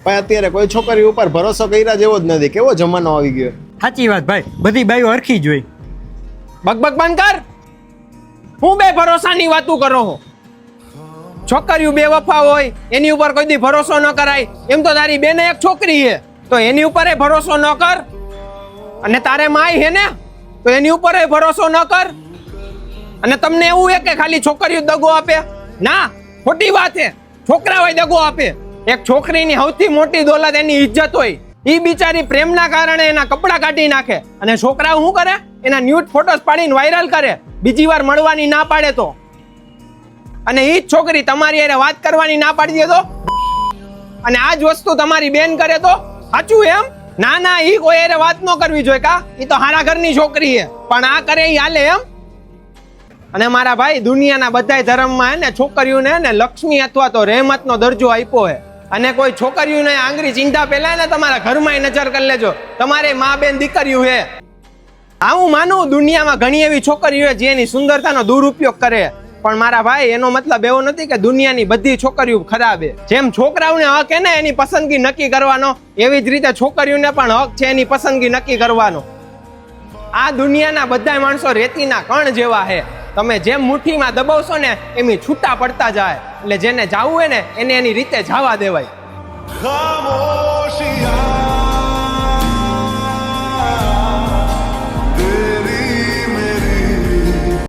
પણ અત્યારે કોઈ છોકરી ઉપર ભરોસો કર્યા જેવો જ નથી. કેવો જમાનો આવી ગયો. સાચી વાત ભાઈ, બધી બાઈઓ હરખી જ હોય. બકબક બંધ કર. હું બે ભરોસાની વાતું કરો છો? છોકરીઓ બે વફા હોય એની ઉપર કોઈ દી ભરોસો ન કરાય. એમ તો તારી બેને એક છોકરી છે તો એની ઉપર ભરોસો ન કર. અને તારે માય હે ને તો એની ઉપર ભરોસો ન કર. અને તમને એવું છે કે ખાલી છોકરીઓ દગો આપે? ના, ખોટી વાત છે. છોકરા હોય દગો આપે. એક છોકરીની સૌથી મોટી દોલત એની ઇજ્જત હોય. ઈ બિચારી પ્રેમના કારણે એના કપડા કાઢી નાખે અને છોકરાઓ શું કરે? એના ન્યૂડ ફોટોસ પાડીને વાયરલ કરે. બીજી વાર મળવાની ના પાડે તો. અને ઈ જ છોકરી તમારી હારે વાત કરવાની ના પાડી દે તો, અને આ જ વસ્તુ તમારી બેન કરે તો સાચું એમ? ના ના, ઈ કોઈ હારે વાત ન કરવી જોઈએ. કા ઈ તો હારા ઘરની છોકરી છે, પણ આ કરે ઈ હાલે એમ? અને મારા ભાઈ, દુનિયાના બધાય ધર્મમાં હે ને છોકરીઓને ને લક્ષ્મી અથવા તો રહેમતનો દરજ્જો આપ્યો હે. અને કોઈ છોકરીઓને આંગળી ચિંતા પહેલા ને તમારા ઘરમાં નજર કરી લેજો. તમારે મા બેન દીકરીઓ હે. હા, હું માનું દુનિયામાં ઘણી એવી છોકરીઓ જે એની સુંદરતાનો દુરુપયોગ કરે, પણ મારા ભાઈ એનો મતલબ એવો નથી કે દુનિયાની બધી છોકરીઓ ખરાબ છે. જેમ છોકરાઓને હક હે ને એની પસંદગી નક્કી કરવાનો, એવી જ રીતે છોકરીઓને પણ હક છે એની પસંદગી નક્કી કરવાનો. આ દુનિયાના બધા માણસો રેતીના કણ જેવા છે. તમે જેમ મુઠ્ઠીમાં દબાવશો ને એમ છૂટા પડતા જાય. એટલે જેને જાવું હોય ને એને એની રીતે જવા દેવાય.